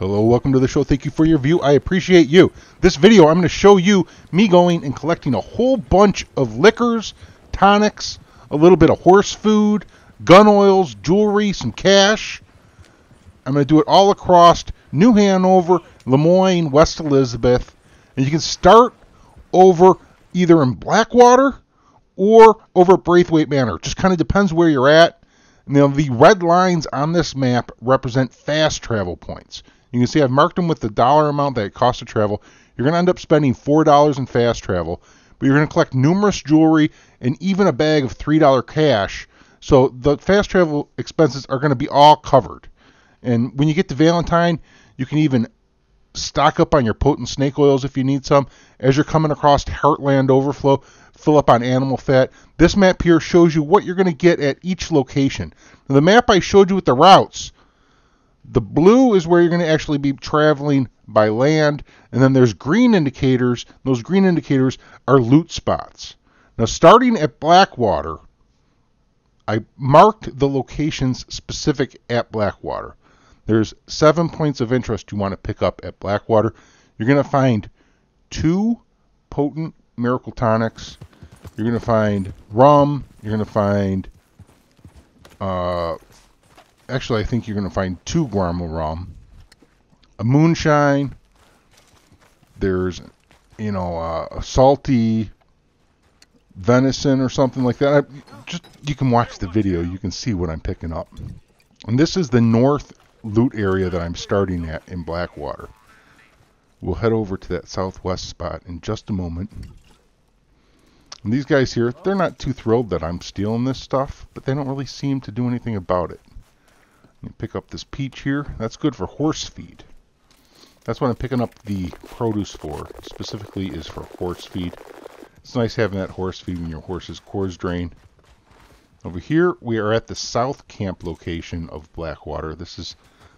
Hello, welcome to the show. Thank you for your view. I appreciate you. This video, I'm going to show you me going and collecting a whole bunch of liquors, tonics, a little bit of horse food, gun oils, jewelry, some cash. I'm going to do it all across New Hanover, Lemoyne, West Elizabeth. And you can start over either in Blackwater or over at Braithwaite Manor. Just kind of depends where you're at. Now, the red lines on this map represent fast travel points. You can see I've marked them with the dollar amount that it costs to travel. You're going to end up spending $4 in fast travel, but you're going to collect numerous jewelry and even a bag of $3 cash. So the fast travel expenses are going to be all covered. And when you get to Valentine, you can even stock up on your potent snake oils if you need some. As you're coming across Heartland Overflow, fill up on animal fat. This map here shows you what you're going to get at each location. Now, the map I showed you with the routes, the blue is where you're going to actually be traveling by land, and then there's green indicators. Those green indicators are loot spots. Now, starting at Blackwater, I marked the locations specific at Blackwater. There's 7 points of interest you want to pick up at Blackwater. You're going to find 2 potent miracle tonics. You're going to find rum. You're going to find, actually, I think you're going to find 2 guarma rum, a moonshine. There's, a salty venison or something like that. You can watch the video. You can see what I'm picking up. And this is the north loot area that I'm starting at in Blackwater. We'll head over to that southwest spot in just a moment. And these guys here, they're not too thrilled that I'm stealing this stuff, but they don't really seem to do anything about it. Let me pick up this peach here. That's good for horse feed. That's what I'm picking up the produce for. Specifically is for horse feed. It's nice having that horse feed when your horse's cores drain. Over here, we are at the south camp location of Blackwater. This is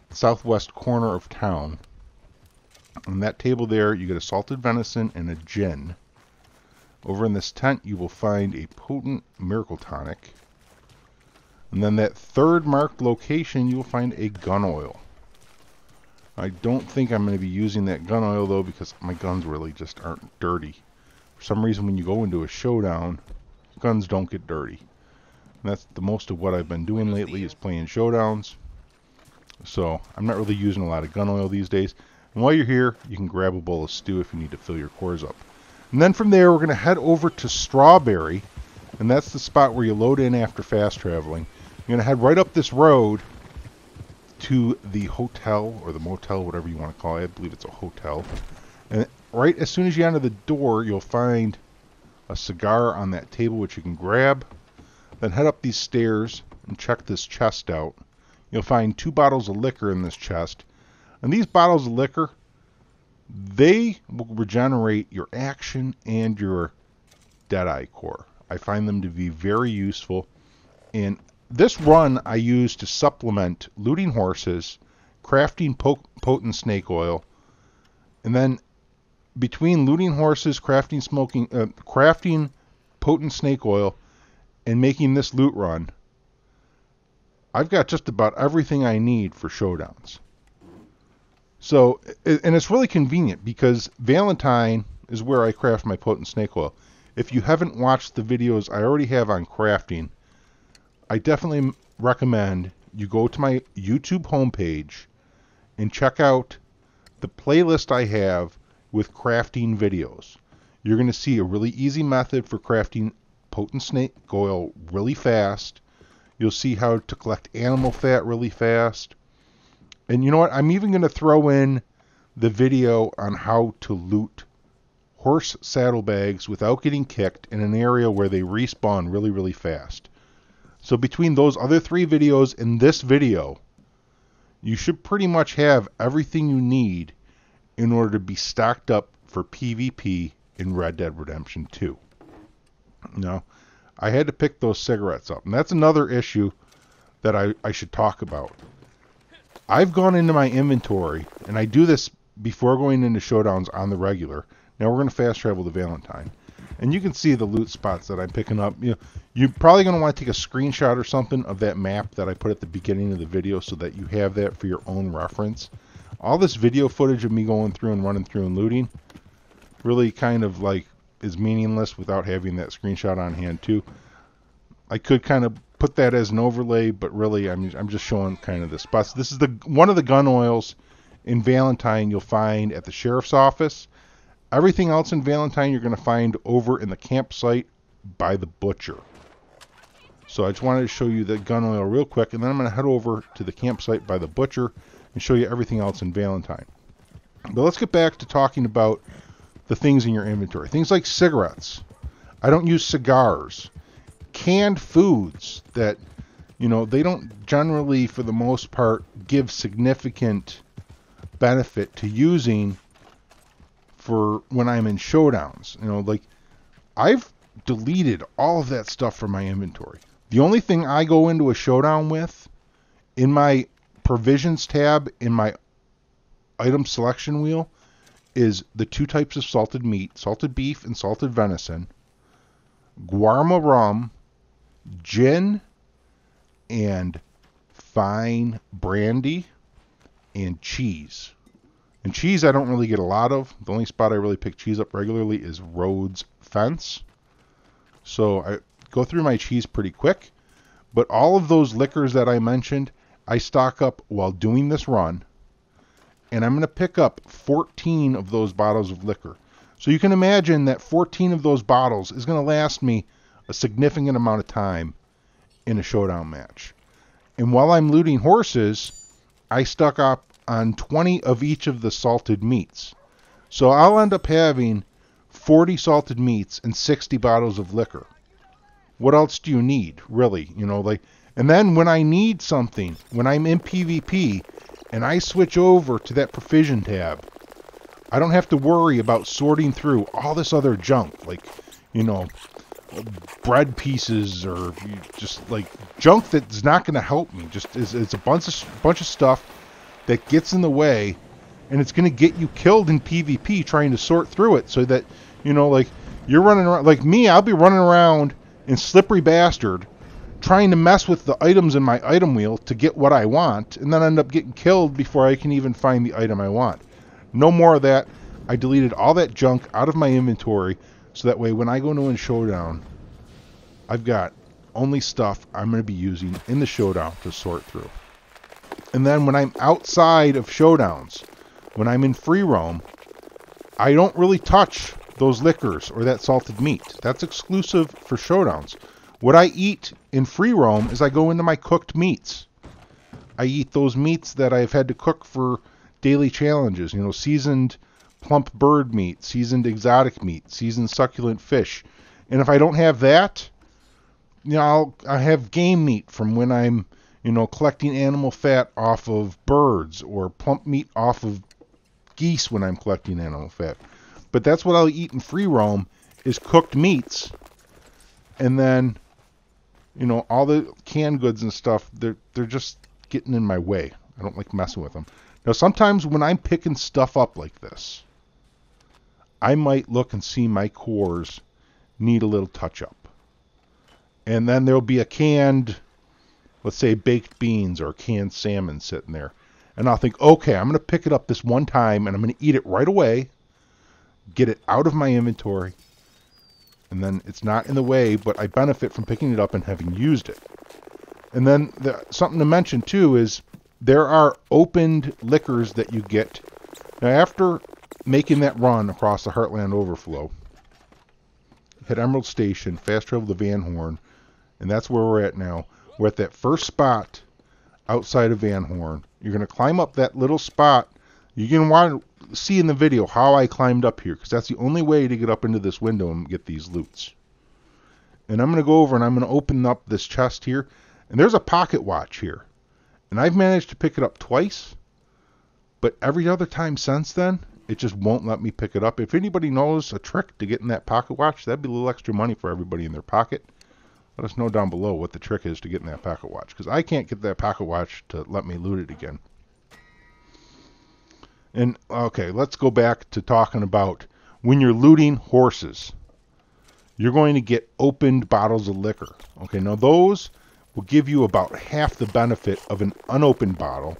the southwest corner of town. On that table there, you get a salted venison and a gin. Over in this tent, you will find a potent miracle tonic. And then that third marked location, you will find a gun oil. I don't think I'm going to be using that gun oil, though, because my guns really just aren't dirty. For some reason, when you go into a showdown, guns don't get dirty. And that's the most of what I've been doing lately, is playing showdowns. So I'm not really using a lot of gun oil these days. And while you're here, you can grab a bowl of stew if you need to fill your cores up. And then from there, we're going to head over to Strawberry. And that's the spot where you load in after fast traveling. You're going to head right up this road to the hotel, or the motel, whatever you want to call it. I believe it's a hotel. And right as soon as you enter the door, you'll find a cigar on that table, which you can grab. Then head up these stairs and check this chest out. You'll find 2 bottles of liquor in this chest. And these bottles of liquor, they will regenerate your action and your Deadeye core. I find them to be very useful. And this run I use to supplement looting horses, crafting potent snake oil, and then between looting horses, crafting potent snake oil, and making this loot run, I've got just about everything I need for showdowns. So, and it's really convenient because Valentine is where I craft my potent snake oil. If you haven't watched the videos I already have on crafting, I definitely recommend you go to my YouTube homepage and check out the playlist I have with crafting videos. You're going to see a really easy method for crafting potent snake oil really fast. You'll see how to collect animal fat really fast. And you know what? I'm even going to throw in the video on how to loot horse saddlebags without getting kicked in an area where they respawn really, really fast. So between those other 3 videos and this video, you should pretty much have everything you need in order to be stocked up for PvP in Red Dead Redemption 2. Now, I had to pick those cigarettes up, and that's another issue that I should talk about. I've gone into my inventory, and I do this before going into showdowns on the regular. Now we're going to fast travel to Valentine. And you can see the loot spots that I'm picking up. You're probably going to want to take a screenshot or something of that map that I put at the beginning of the video so that you have that for your own reference. All this video footage of me going through and running through and looting really kind of like is meaningless without having that screenshot on hand too. I could kind of put that as an overlay, but really I'm just showing kind of the spots. This is one of the gun oils in Valentine you'll find at the sheriff's office. Everything else in Valentine you're going to find over in the campsite by the butcher. So I just wanted to show you the gun oil real quick, and then I'm going to head over to the campsite by the butcher and show you everything else in Valentine. But let's get back to talking about the things in your inventory. Things like cigarettes. I don't use cigars. Canned foods that, you know, they don't generally, for the most part, give significant benefit to using for when I'm in showdowns. You know, like, I've deleted all of that stuff from my inventory. The only thing I go into a showdown with in my provisions tab in my item selection wheel is the 2 types of salted meat, salted beef and salted venison, guarma rum, gin, and fine brandy, and cheese. And cheese I don't really get a lot of. The only spot I really pick cheese up regularly is Rhodes Fence. So I go through my cheese pretty quick. But all of those liquors that I mentioned, I stock up while doing this run. And I'm going to pick up 14 of those bottles of liquor. So you can imagine that 14 of those bottles is going to last me a significant amount of time in a showdown match. And while I'm looting horses, I stuck up on 20 of each of the salted meats. So I'll end up having 40 salted meats and 60 bottles of liquor. What else do you need, really? You know, like, and then when I need something, when I'm in PvP and I switch over to that provision tab, I don't have to worry about sorting through all this other junk, like, you know, bread pieces or just like junk that's not going to help me. Just it's a bunch of stuff that gets in the way, and it's going to get you killed in PvP trying to sort through it. So that, you know, like, you're running around like me. I'll be running around in Slippery Bastard trying to mess with the items in my item wheel to get what I want, and then end up getting killed before I can even find the item I want. No more of that. I deleted all that junk out of my inventory, so that way when I go into a showdown, I've got only stuff I'm going to be using in the showdown to sort through. And then when I'm outside of showdowns, when I'm in free roam, I don't really touch those liquors or that salted meat. That's exclusive for showdowns. What I eat in free roam is I go into my cooked meats. I eat those meats that I've had to cook for daily challenges, you know, seasoned plump bird meat, seasoned exotic meat, seasoned succulent fish. And if I don't have that, you know, I have game meat from when I'm, you know, collecting animal fat off of birds, or plump meat off of geese when I'm collecting animal fat. But that's what I'll eat in free roam, is cooked meats. And then, you know, all the canned goods and stuff, they're just getting in my way. I don't like messing with them. Now, sometimes when I'm picking stuff up like this, I might look and see my cores need a little touch-up. And then there'll be a canned, let's say, baked beans or canned salmon sitting there. And I'll think, okay, I'm going to pick it up this one time, and I'm going to eat it right away, get it out of my inventory, and then it's not in the way, but I benefit from picking it up and having used it. And then something to mention, too, is there are opened liquors that you get. Now, after making that run across the Heartland Overflow, hit Emerald Station, fast travel to Van Horn, and that's where we're at now. We're at that first spot outside of Van Horn. You're going to climb up that little spot. You're going to want to see in the video how I climbed up here, because that's the only way to get up into this window and get these loots. And I'm going to go over and I'm going to open up this chest here, and there's a pocket watch here. And I've managed to pick it up twice, but every other time since then, it just won't let me pick it up. If anybody knows a trick to getting that pocket watch, that'd be a little extra money for everybody in their pocket. Let us know down below what the trick is to getting that pocket watch, because I can't get that pocket watch to let me loot it again. And, okay, let's go back to talking about when you're looting horses. You're going to get opened bottles of liquor. Okay, now those will give you about half the benefit of an unopened bottle,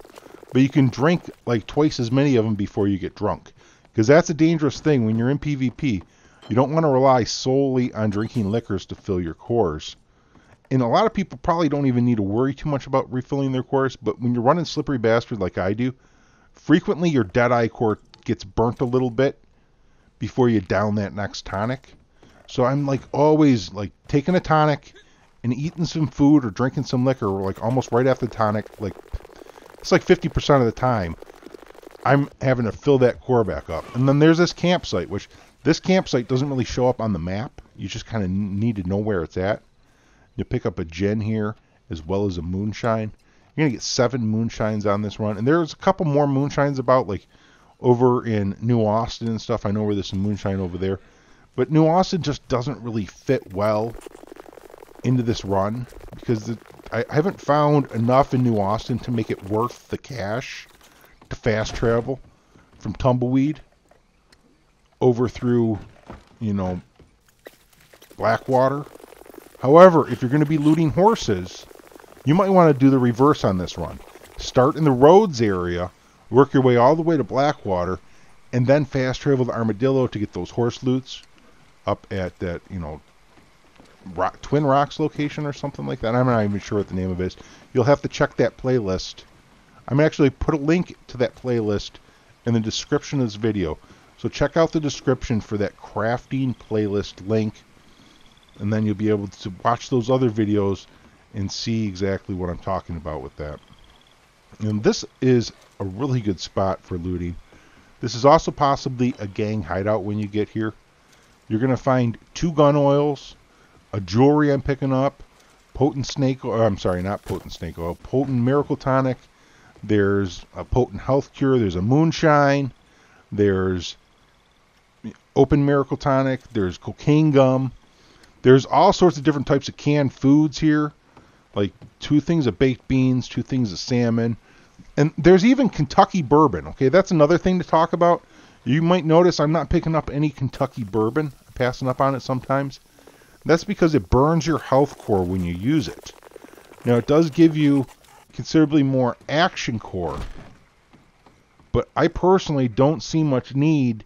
but you can drink like twice as many of them before you get drunk. Because that's a dangerous thing when you're in PvP. You don't want to rely solely on drinking liquors to fill your cores. And a lot of people probably don't even need to worry too much about refilling their cores, but when you're running Slippery Bastard like I do, frequently your Deadeye core gets burnt a little bit before you down that next tonic. So I'm like always like taking a tonic and eating some food or drinking some liquor like almost right after the tonic. Like it's like 50% of the time I'm having to fill that core back up. And then there's this campsite, which this campsite doesn't really show up on the map. You just kind of need to know where it's at. You pick up a gin here as well as a moonshine. You're going to get 7 moonshines on this run. And there's a couple more moonshines about, like over in New Austin and stuff. I know where there's some moonshine over there. But New Austin just doesn't really fit well into this run because I haven't found enough in New Austin to make it worth the cash to fast travel from Tumbleweed over through, you know, Blackwater. However, if you're going to be looting horses, you might want to do the reverse on this run. Start in the Rhodes area, work your way all the way to Blackwater, and then fast travel to Armadillo to get those horse loots up at that, you know, Twin Rocks location or something like that. I'm not even sure what the name of it is. You'll have to check that playlist. I'm actually put a link to that playlist in the description of this video. So check out the description for that crafting playlist link. And then you'll be able to watch those other videos and see exactly what I'm talking about with that. And this is a really good spot for looting. This is also possibly a gang hideout when you get here. You're going to find 2 gun oils, a jewelry I'm picking up, potent snake oil, I'm sorry, not potent snake oil, potent miracle tonic. There's a potent health cure. There's a moonshine. There's open miracle tonic. There's cocaine gum. There's all sorts of different types of canned foods here, like 2 things of baked beans, 2 things of salmon, and there's even Kentucky bourbon. Okay, that's another thing to talk about. You might notice I'm not picking up any Kentucky bourbon, I'm passing up on it sometimes. That's because it burns your health core when you use it. Now, it does give you considerably more action core, but I personally don't see much need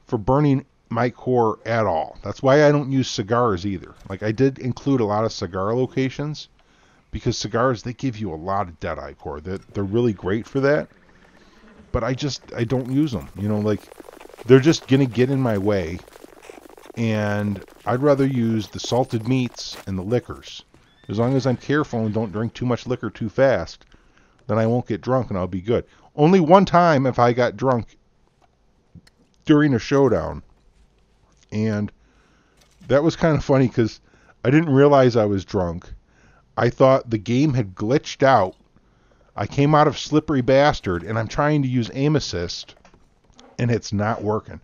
for burning my core at all. That's why I don't use cigars either. Like, I did include a lot of cigar locations because cigars, they give you a lot of Deadeye core. They're really great for that, but I don't use them. You know, like, they're just gonna get in my way, and I'd rather use the salted meats and the liquors. As long as I'm careful and don't drink too much liquor too fast, then I won't get drunk and I'll be good. Only one time if I got drunk during a showdown, and that was kind of funny because I didn't realize I was drunk. I thought the game had glitched out. I came out of Slippery Bastard, and I'm trying to use aim assist, and it's not working.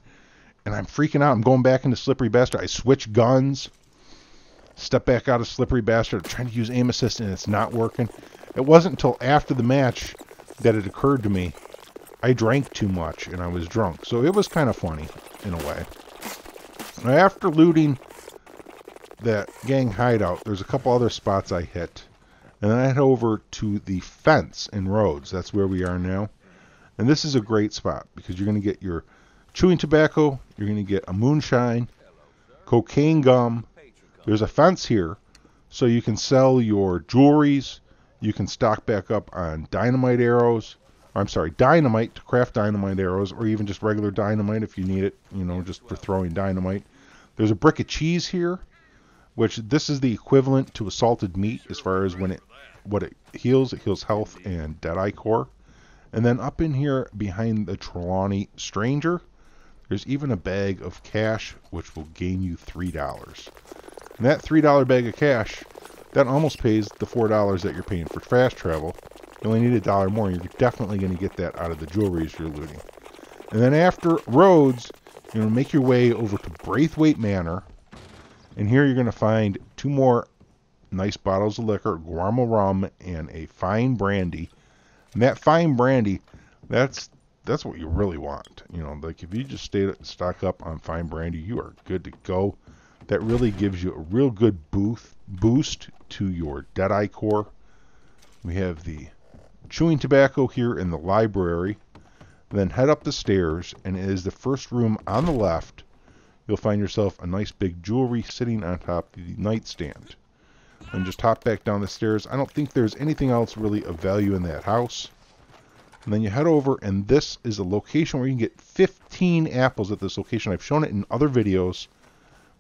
And I'm freaking out. I'm going back into Slippery Bastard. I switch guns, step back out of Slippery Bastard, trying to use aim assist, and it's not working. It wasn't until after the match that it occurred to me I drank too much, and I was drunk. So it was kind of funny, in a way. After looting that gang hideout, there's a couple other spots I hit. And then I head over to the fence in Rhodes. That's where we are now. And this is a great spot because you're going to get your chewing tobacco, you're going to get a moonshine, cocaine gum. There's a fence here so you can sell your jewelries. You can stock back up on dynamite arrows. I'm sorry, dynamite to craft dynamite arrows, or even just regular dynamite if you need it, you know, just for throwing dynamite. There's a brick of cheese here, which this is the equivalent to a salted meat as far as what it heals. It heals health and Deadeye core. And then up in here behind the Trelawney Stranger, there's even a bag of cash, which will gain you $3. And that $3 bag of cash, that almost pays the $4 that you're paying for fast travel. You only need $1 more, and you're definitely going to get that out of the jewelries you're looting. And then after Rhodes, you're going to make your way over to Braithwaite Manor. And here you're going to find 2 more nice bottles of liquor, guarma rum, and a fine brandy. And that fine brandy, that's what you really want. You know, like if you just stock up on fine brandy, you are good to go. That really gives you a real good boost to your Deadeye core. We have the chewing tobacco here in the library. Then head up the stairs, and it is the first room on the left. You'll find yourself a nice big jewelry sitting on top of the nightstand. And just hop back down the stairs. I don't think there's anything else really of value in that house. And then you head over, and this is a location where you can get 15 apples at this location. I've shown it in other videos,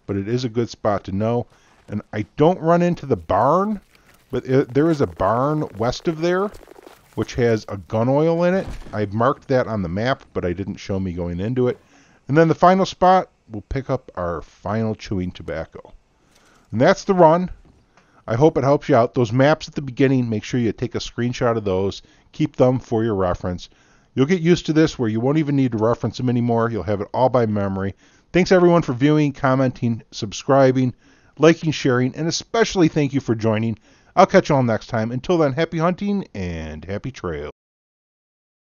but it is a good spot to know. And I don't run into the barn, but there is a barn west of there, which has a gun oil in it. I marked that on the map, but I didn't show me going into it. And then the final spot, we'll pick up our final chewing tobacco. And that's the run. I hope it helps you out. Those maps at the beginning, make sure you take a screenshot of those. Keep them for your reference. You'll get used to this where you won't even need to reference them anymore. You'll have it all by memory. Thanks everyone for viewing, commenting, subscribing, liking, sharing, and especially thank you for joining. I'll catch you all next time. Until then, happy hunting and happy trails.